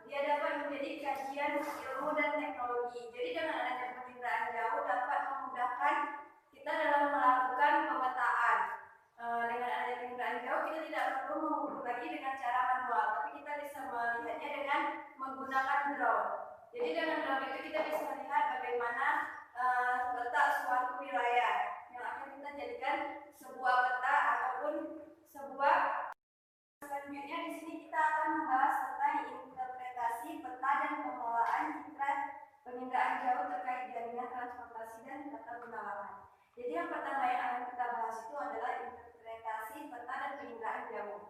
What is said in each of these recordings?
dia dapat menjadi kajian ilmu dan teknologi. Jadi dengan adanya penginderaan jauh dapat memudahkan kita dalam melakukan pemetaan. Dengan adanya penginderaan jauh kita tidak perlu mengukur lagi dengan cara manual, tapi kita bisa melihatnya dengan menggunakan drone. Jadi dengan drone itu kita bisa melihat bagaimana letak suatu wilayah yang akan kita jadikan sebuah peta ataupun sebuah. Selanjutnya di sini kita akan membahas tentang interpretasi peta dan pengelolaan citra penginderaan jauh terkait jaringan transportasi dan tata guna lahan. Jadi yang pertama yang akan kita bahas itu adalah interpretasi peta dan penginderaan jauh.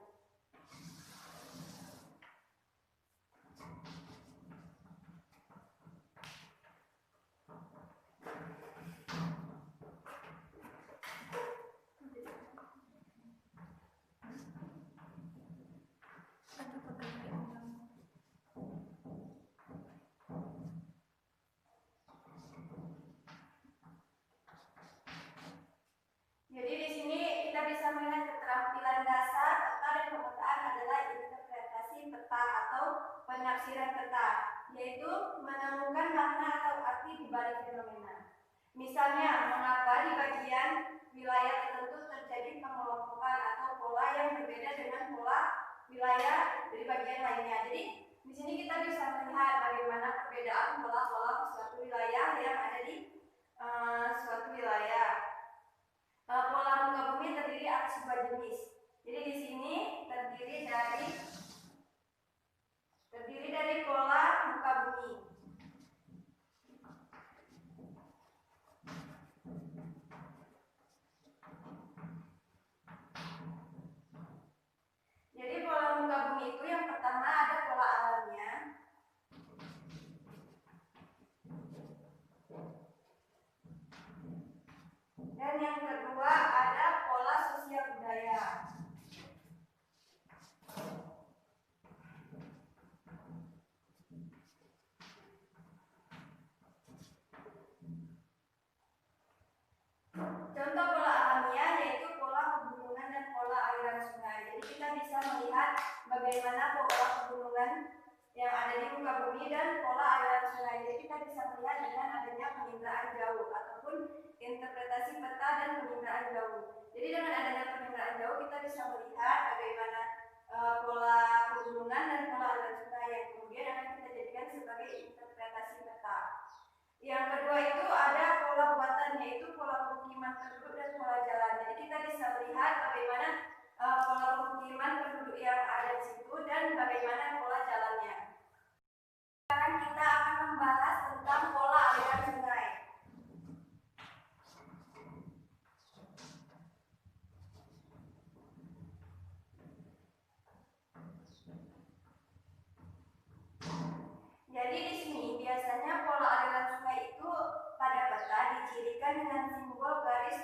Jadi di sini kita bisa melihat keterampilan dasar peta dan pemetaan adalah interpretasi peta atau penafsiran peta, yaitu menemukan makna atau arti di balik fenomena. Misalnya, mengapa di bagian wilayah tertentu terjadi pengelompokan atau pola yang berbeda dengan pola wilayah dari bagian lainnya. Jadi di sini kita bisa melihat bagaimana perbedaan pola-pola suatu wilayah yang ada di suatu wilayah. Pola muka bumi terdiri atas dua jenis. Jadi di sini terdiri dari pola muka bumi. Jadi pola muka bumi itu yang pertama ada pola alamnya. Dan yang kedua ada pola sosial budaya. Contoh pola alamiah yaitu pola pegunungan dan pola aliran sungai. Jadi kita bisa melihat bagaimana pola pegunungan yang ada di muka bumi dan pola aliran sungai. Jadi kita bisa melihat dengan adanya penginderaan jauh ataupun interpretasi peta dan penginderaan jauh. Jadi dengan adanya penginderaan jauh kita bisa melihat bagaimana pola pegunungan dan pola aliran sungai yang kemudian akan kita jadikan sebagai interpretasi peta. Yang kedua itu ada pola buatan, yaitu pola pemukiman penduduk dan pola jalan. Jadi kita bisa melihat bagaimana pola pemukiman penduduk yang ada di situ dan bagaimana pola jalannya. Sekarang kita akan membahas tentang pola aliran sungai. Jadi di sini biasanya pola aliran sungai itu pada peta dicirikan dengan simbol garis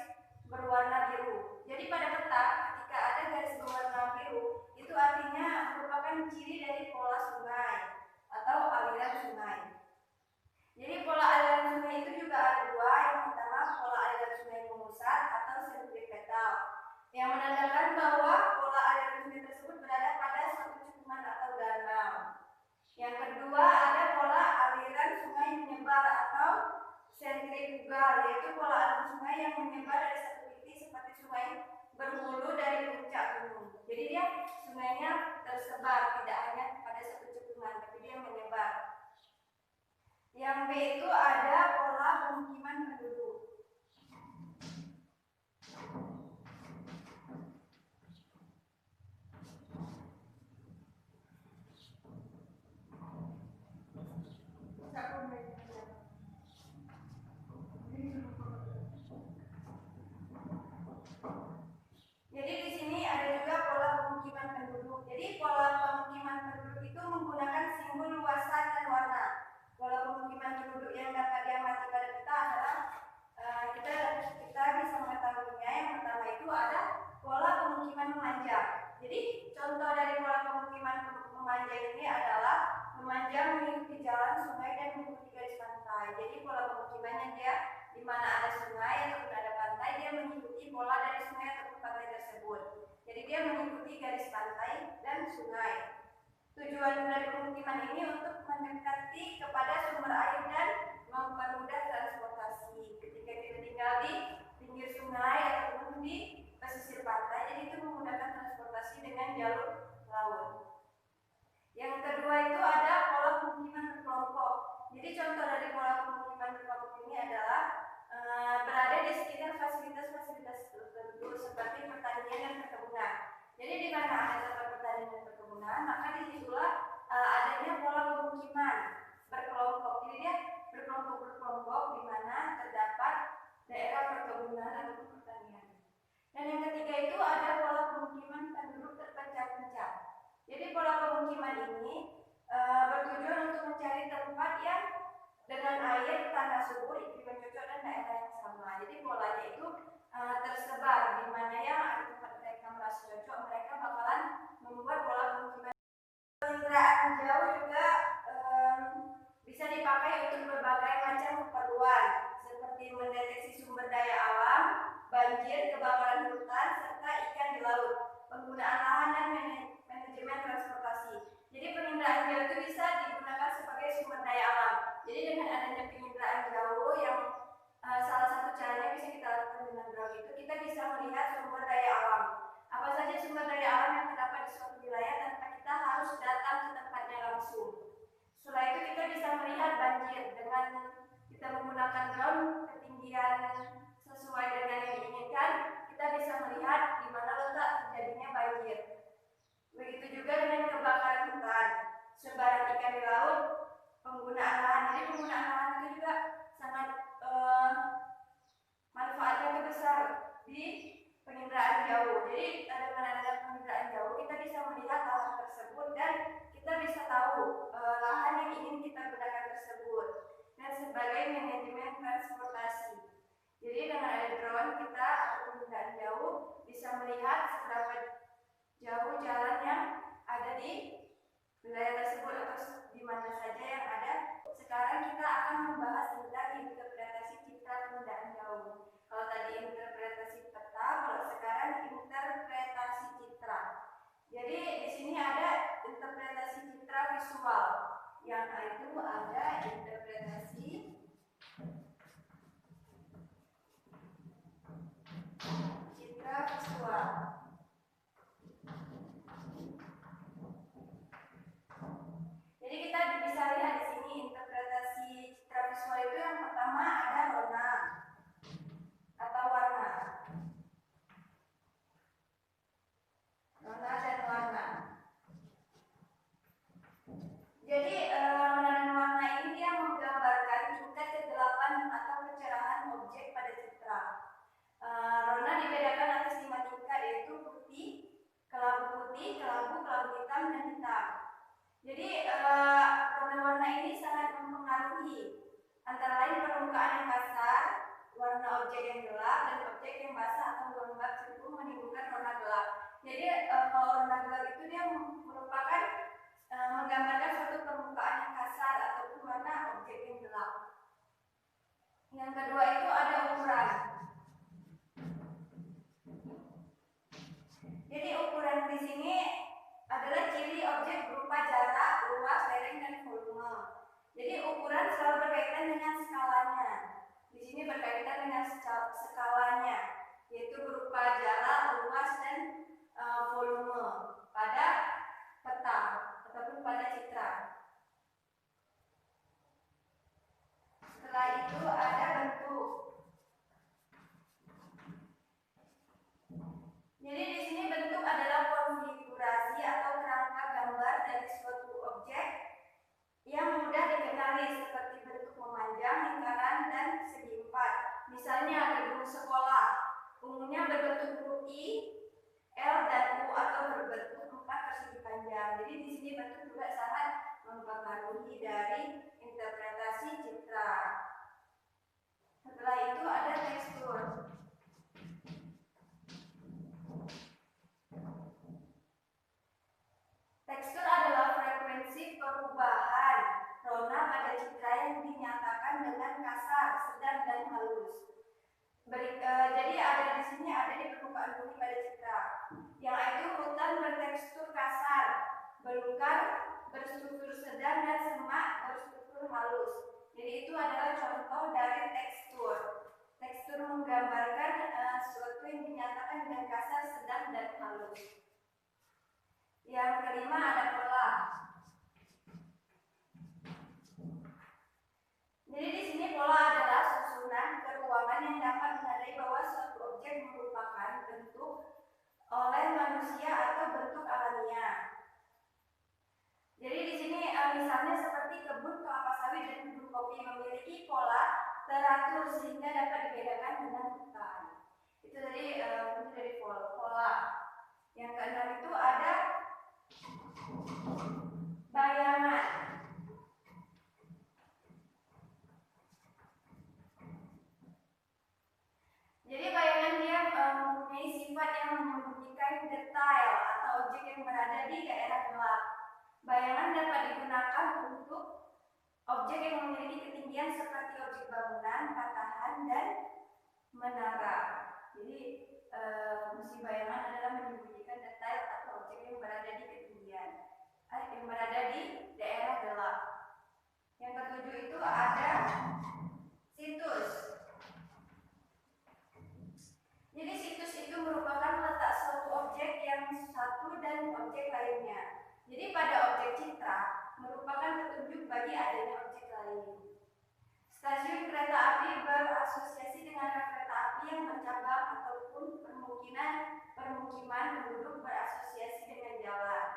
berwarna biru. Jadi pada peta ketika ada garis berwarna biru itu artinya merupakan ciri dari pola sungai atau aliran sungai. Jadi pola aliran sungai itu juga ada dua. Yang pertama pola aliran sungai memusat atau sentripetal, yang menandakan bahwa pola aliran sungai tersebut berada pada suatu cekungan atau danau. Yang kedua ada pola aliran sungai menyebar atau sentrifugal, yaitu pola aliran sungai yang menyebar dari satu titik seperti sungai berhulu dari puncak gunung. Jadi dia sungainya tersebar, tidak hanya pada satu cekungan, tapi dia menyebar. Yang B itu ada pola pemukiman penduduk. Jadi di sini ada juga pola pemukiman penduduk. Jadi pola pemukiman penduduk itu menggunakan simbol luasan dan warna. Pola pemukiman penduduk yang dapat diamati pada peta adalah kita bisa mengetahuinya. Yang pertama itu ada pola pemukiman memanjang. Jadi contoh dari pola pemukiman memanjang ini adalah memanjang mengikuti jalan sungai dan mengikuti garis pantai. Jadi pola pemukimannya dia di mana ada sungai ataupun ada pantai, dia mengikuti pola dari sungai ataupun pantai tersebut. Jadi dia mengikuti garis pantai dan sungai. Tujuan dari pemukiman kepada sumber air dan mempermudah transportasi. Ketika kita tinggal di pinggir sungai ataupun di pesisir pantai, jadi itu memudahkan transportasi dengan jalur laut. Yang kedua itu ada pola pemukiman berkelompok. Jadi contoh dari pola pemukiman berkelompok ini adalah berada di sekitar fasilitas-fasilitas tertentu seperti pertanian dan perkebunan. Jadi di mana ada tempat pertanian dan perkebunan, maka disitulah adanya pola pemukiman berkelompok. Jadi dia berkelompok di mana terdapat daerah perkebunan atau pertanian. Dan yang ketiga itu ada pola pemukiman penduduk terpecah-pecah. Jadi pola pemukiman ini bertujuan untuk mencari tempat yang dengan air, tanah subur, iklim yang cocok dan daerah yang sama. Jadi polanya itu tersebar di mana yang ada tempat mereka merasa cocok, mereka bakalan membuat pola pemukiman. Penginderaan jauh juga bisa dipakai untuk berbagai macam keperluan seperti mendeteksi sumber daya alam, banjir, kebakaran hutan, serta ikan di laut, penggunaan lahan dan manajemen transportasi. Jadi penginderaan jauh itu bisa digunakan sebagai sumber daya alam. Jadi dengan adanya penginderaan jauh yang salah satu caranya bisa kita lakukan dengan drone itu, kita bisa melihat sumber daya alam. Apa saja sumber daya alam yang terdapat di suatu wilayah tanpa kita harus datang ke tempatnya langsung. Setelah itu kita bisa melihat banjir dengan kita menggunakan drone ketinggian sesuai dengan yang diinginkan, kita bisa melihat di mana letak terjadinya banjir. Begitu juga dengan kebakaran hutan, sebaran ikan di laut, penggunaan lahan. Jadi penggunaan lahan itu juga sangat manfaatnya itu besar di penginderaan jauh. Jadi dengan adanya penginderaan jauh kita bisa melihat lahan tersebut dan kita bisa tahu lahan yang ingin kita gunakan tersebut dan sebagai manajemen transportasi. Jadi dengan ada drone kita atau penginderaan jauh bisa melihat seberapa jauh jalan yang ada di wilayah tersebut atau di mana saja yang ada. Sekarang kita akan membahas tentang interpretasi citra penginderaan jauh. Kalau tadi interpretasi peta, kalau sekarang interpretasi citra. Jadi di sini ada interpretasi citra visual, yang itu ada interpretasi citra visual. Jadi kita bisa lihat di sini interpretasi citra visual itu yang pertama ada rona atau warna. Rona dan warna. Jadi rona dan warna ini dia menggambarkan tingkat kegelapan atau kecerahan objek pada citra. Rona dibedakan atas 5 tingkat, yaitu putih, kelabu hitam, dan hitam. Jadi warna-warna ini sangat mempengaruhi antara lain permukaan yang kasar, warna objek yang gelap, dan objek yang basah atau lembab cenderung menimbulkan warna gelap. Jadi kalau warna gelap itu dia merupakan menggambarkan suatu permukaan yang kasar ataupun warna objek yang gelap. Yang kedua itu ada ukuran. Jadi ukuran di sini adalah ciri objek berupa jarak, luas, lereng, dan volume. Jadi ukuran selalu berkaitan dengan skalanya. Di sini berkaitan dengan skalanya, yaitu berupa jarak, luas, dan volume pada peta ataupun pada citra. Setelah itu ada bentuk. Jadi di sini bentuk adalah konfigurasi atau kerangka gambar dari suatu objek yang mudah dikenali seperti bentuk memanjang, lingkaran, dan segi empat. Misalnya gedung sekolah umumnya berbentuk huruf I, L, dan U atau berbentuk 4 persegi panjang. Jadi di sini bentuk juga sangat mempengaruhi dari interpretasi citra. Setelah itu ada tekstur. Tekstur adalah frekuensi perubahan rona pada citra yang dinyatakan dengan kasar, sedang, dan halus. Jadi ada di sini ada di permukaan bumi pada citra. Yang itu hutan bertekstur kasar, belukar berstruktur sedang, dan semak berstruktur halus. sesuatu yang dinyatakan dengan kasar, sedang, dan halus. Yang kelima ada pola. Jadi di sini pola adalah susunan keruangan yang dapat menandai bahwa suatu objek merupakan bentuk oleh manusia atau bentuk alamiah. Jadi di sini misalnya seperti kebun kelapa sawit dan kebun kopi memiliki pola teratur sehingga dapat dibedakan dengan hutan. Itu dari pola. Yang keenam itu ada bayangan. Jadi bayangan dia mempunyai sifat yang menyembunyikan detail atau objek yang berada di daerah gelap. Bayangan dapat digunakan untuk objek yang memiliki ketinggian seperti objek bangunan, patahan, dan menara. Jadi fungsi bayangan adalah menyembunyikan detail atau objek yang berada di ketinggian, yang berada di daerah gelap. Yang ketujuh itu ada situs. Jadi situs itu merupakan letak suatu objek yang satu dan objek lainnya. Jadi pada objek citra merupakan petunjuk bagi adanya objek lain. Stasiun kereta api berasosiasi dengan kereta api yang bercabang ataupun permukiman penduduk berasosiasi dengan jalan.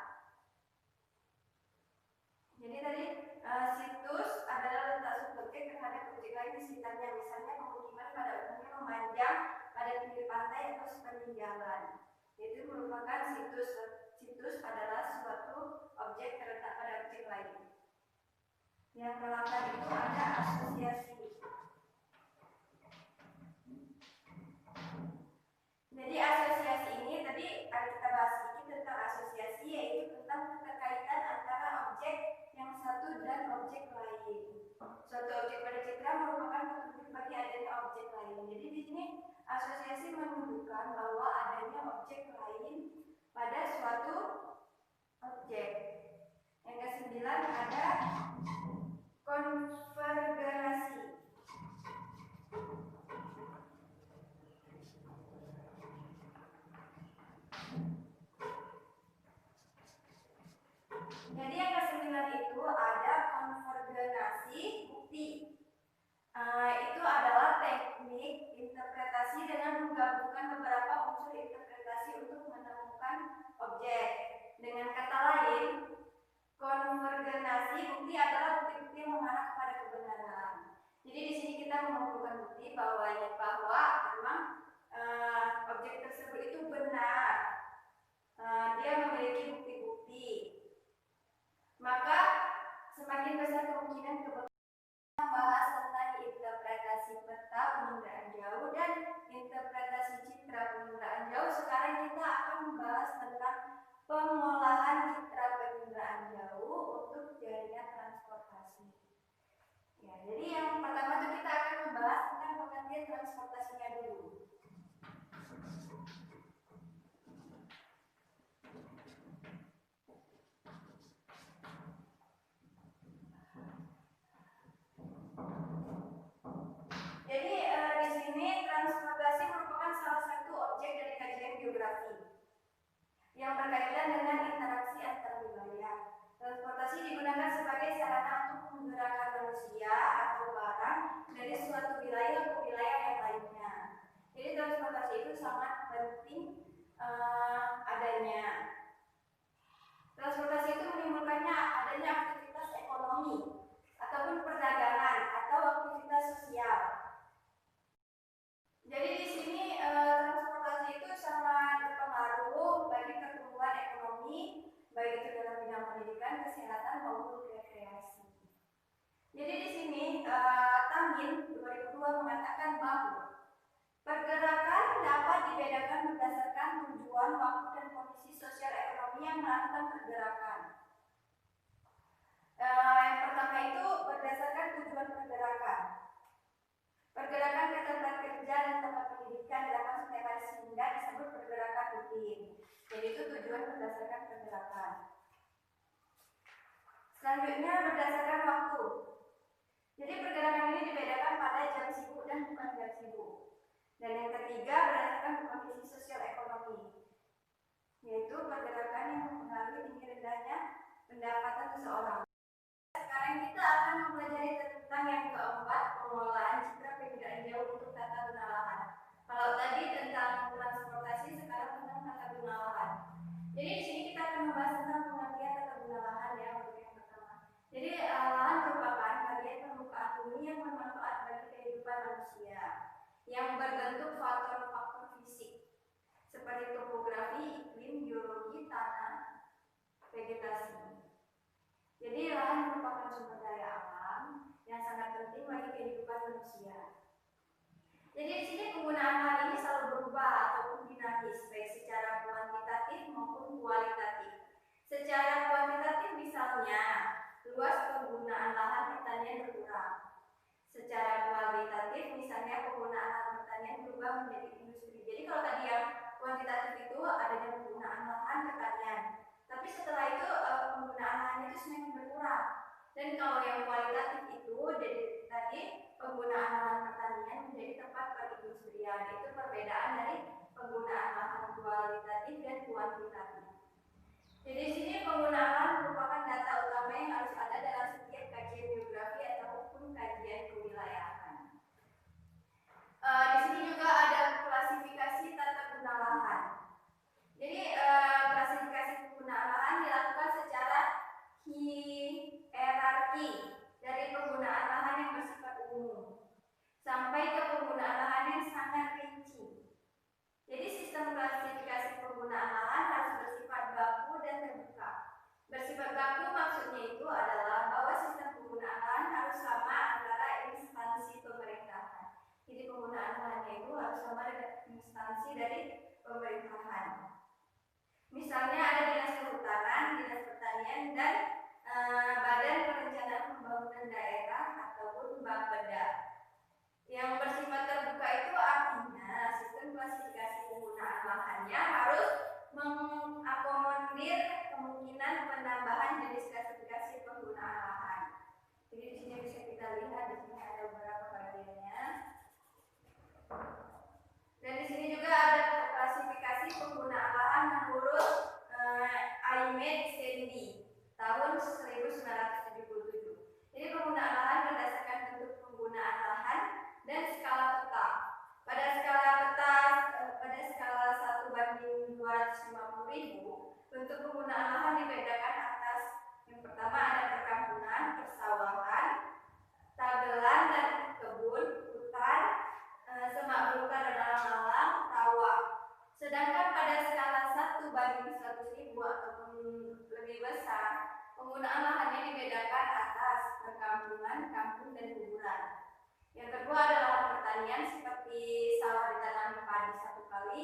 Jadi tadi situs adalah letak suatu objek terhadap objek lain di sekitarnya. Misalnya pemukiman pada umumnya memanjang pada pinggir pantai atau sepanjang jalan. Itu merupakan situs. Situs adalah suatu objek terletak pada objek lain. Yang ke-8 itu ada asosiasi. Jadi asosiasi ini tadi kita bahas sedikit tentang asosiasi, yaitu tentang keterkaitan antara objek yang satu dan objek lain. Suatu objek pada citra merupakan petunjuk bagi adanya objek lain. Jadi di sini asosiasi menunjukkan bahwa adanya objek lain pada suatu objek. Yang ke-9 ada konvergensi. Jadi yang ke-9 itu ada konvergensi bukti. Itu adalah teknik interpretasi dengan menggabungkan beberapa unsur interpretasi untuk menemukan objek. Dengan kata lain, konvergensi bukti adalah bukti-bukti yang mengarah kepada kebenaran. Jadi di sini kita mengumpulkan bukti bahwa memang objek tersebut itu benar. Dia memiliki bukti-bukti. Maka semakin besar kemungkinan membahas tentang interpretasi peta penginderaan jauh dan interpretasi citra penginderaan jauh. Sekarang kita akan membahas tentang pengolahan citra penginderaan jauh untuk jaringan transportasi. Ya, jadi yang pertama itu kita akan membahas tentang pengertian transportasinya dulu. Jadi di sini transportasi merupakan salah satu objek dari kajian geografi yang berkaitan dengan interaksi antar wilayah. Transportasi digunakan sebagai sarana untuk menggerakkan manusia atau barang dari suatu wilayah ke wilayah yang lainnya. Jadi transportasi itu sangat penting adanya. Transportasi itu menimbulkannya adanya aktivitas ekonomi ataupun perdagangan atau aktivitas sosial. Jadi di sini transportasi itu sangat berpengaruh bagi pertumbuhan ekonomi, baik itu dalam bidang pendidikan, kesehatan maupun rekreasi. Jadi di sini Tamin 2002 mengatakan bahwa pergerakan dapat dibedakan berdasarkan tujuan, waktu, dan kondisi sosial ekonomi yang melakukan pergerakan. Yang pertama itu berdasarkan tujuan pergerakan. Pergerakan ke tempat kerja dan tempat pendidikan dilakukan setiap hari sehingga disebut pergerakan rutin. Jadi itu tujuan berdasarkan pergerakan. Selanjutnya berdasarkan waktu. Jadi pergerakan ini dibedakan pada jam sibuk dan bukan jam sibuk. Dan yang ketiga berdasarkan kondisi sosial ekonomi, yaitu pergerakan yang mempengaruhi tinggi rendahnya pendapatan seseorang. Sekarang kita akan mempelajari tentang yang keempat, pengelolaan citra perbedaan jauh untuk tata guna lahan. Kalau tadi tentang transportasi, sekarang tentang tata guna lahan. Jadi di sini kita akan membahas tentang pengertian tata guna lahan ya untuk yang pertama. Jadi lahan merupakan bagian permukaan bumi yang bermanfaat bagi kehidupan manusia, yang berbentuk faktor-faktor fisik seperti topografi, iklim, geologi, tanah, vegetasi. Jadi lahan merupakan sumber daya alam yang sangat penting bagi kehidupan manusia. Jadi di sini penggunaan lahan ini selalu berubah ataupun dinamis, baik secara kuantitatif maupun kualitatif. Secara kuantitatif misalnya, luas penggunaan lahan pertanian berkurang. Secara kualitatif misalnya penggunaan lahan pertanian berubah menjadi industri. Jadi kalau tadi yang kuantitatif itu adanya penggunaan lahan pertanian, tapi setelah itu penggunaan lahan itu semakin berkurang. Dan kalau yang kualitatif itu dari tadi penggunaan lahan pertanian menjadi tempat perindustrian. Itu perbedaan dari penggunaan lahan kualitatif dan kuantitatif. Jadi di sini penggunaan lahan merupakan data utama yang harus ada dalam setiap kajian geografi ataupun kajian kewilayahan. Di sini juga ada klasifikasi tata guna lahan. Jadi klasifikasi penggunaan lahan dilakukan secara hierarki dari penggunaan lahan yang bersifat umum sampai ke penggunaan lahan yang sangat rinci. Jadi sistem klasifikasi penggunaan lahan harus bersifat baku dan terbuka. Bersifat baku maksudnya itu adalah bahwa sistem penggunaan lahan harus sama antara instansi pemerintahan. Jadi penggunaan lahannya itu harus sama dengan instansi dari pemerintahan. Misalnya ada dinas kehutanan, dinas pertanian, dan badan perencanaan pembangunan daerah ataupun Bapeda. Yang bersifat terbuka itu artinya sistem klasifikasi penggunaan lahannya harus mengakomodir kemungkinan penambahan jenis klasifikasi penggunaan lahan. Jadi di sini bisa kita lihat, di sini ada beberapa bagiannya. Dan di sini juga ada klasifikasi penggunaan lahan menurut Ahmed Sendi tahun 1977. Jadi penggunaan lahan berdasarkan bentuk penggunaan lahan dan skala peta. Pada skala peta pada skala 1:250.000, bentuk penggunaan lahan dibedakan atas yang pertama ada perkampungan, persawahan, tagelan dan kebun, hutan, semak belukar dan alang-alang, rawa. Sedangkan pada skala 1:100.000 ataupun lebih besar, penggunaan lahannya dibedakan atas perkampungan, kampung dan kuburan. Yang kedua adalah lahan pertanian seperti sawah ditanami padi 1 kali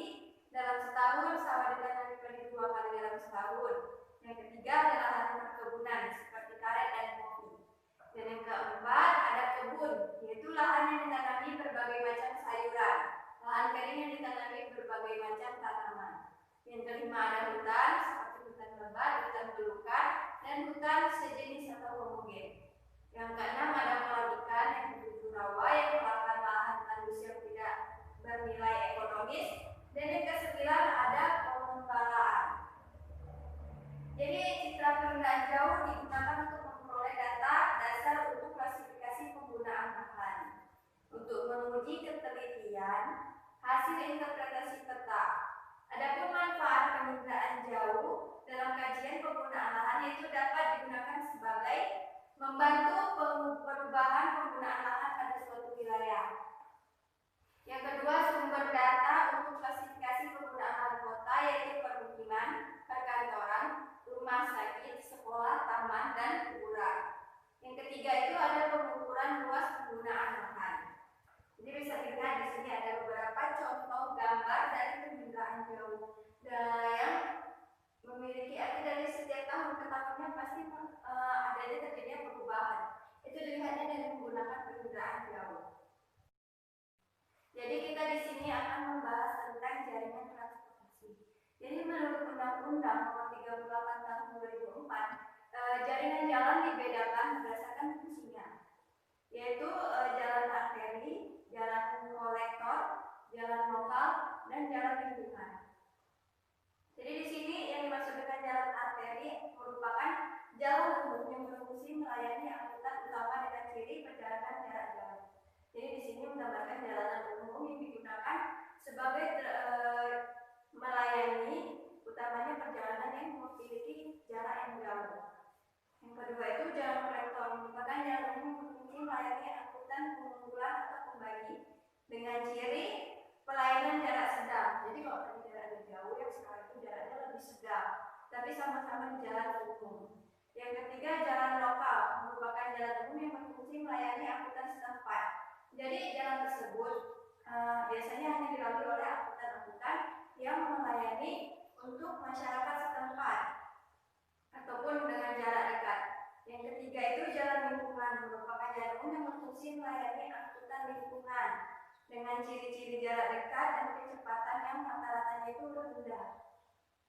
dalam setahun, sawah ditanami padi 2 kali dalam setahun. Yang ketiga adalah lahan perkebunan seperti karet dan kopi. Dan yang keempat ada kebun, yaitu lahan yang ditanami berbagai macam sayuran, lahan kering yang ditanami berbagai macam tanaman. Yang kelima ada hutan seperti hutan lebat, hutan belukar, dan hutan sejenis atau homogen. Yang keenam ada kolam ikan, yang ketujuh rawa yang merupakan lahan tandus yang tidak bernilai ekonomis, dan yang kesembilan ada pengembalaan. Jadi citra penggunaan jauh digunakan untuk memperoleh data dasar untuk klasifikasi penggunaan lahan. Untuk menguji ketelitian hasil interpretasi peta. Adapun manfaat penginderaan jauh dalam kajian penggunaan lahan yaitu dapat digunakan sebagai membantu perubahan penggunaan lahan pada suatu wilayah. Yang kedua, sumber data untuk klasifikasi penggunaan lahan kota yaitu permukiman, perkantoran, rumah sakit, sekolah, taman, dan kuburan. Yang ketiga itu ada pengukuran luas penggunaan lahan. Jadi bisa dilihat di sini ada beberapa contoh gambar dari penginderaan jauh yang memiliki arti dari setiap tahun ke tahunnya pasti adanya terjadinya perubahan. Itu dilihatnya dari menggunakan penginderaan jauh. Jadi kita di sini akan membahas tentang jaringan transportasi. Jadi menurut Undang-Undang Nomor 38 Tahun 2004, jaringan jalan dibedakan berdasarkan fungsinya, yaitu jalan arteri, jalan kolektor, jalan jalan umum yang berfungsi melayani angkutan setempat. Jadi jalan tersebut biasanya hanya dilalui oleh angkutan-angkutan yang melayani untuk masyarakat setempat ataupun dengan jarak dekat. Yang ketiga itu jalan lingkungan, merupakan jalan umum yang berfungsi melayani angkutan lingkungan dengan ciri-ciri jarak dekat dan kecepatan yang rata-ratanya itu rendah.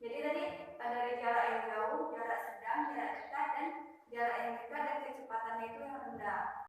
Jadi tadi dari jarak yang jauh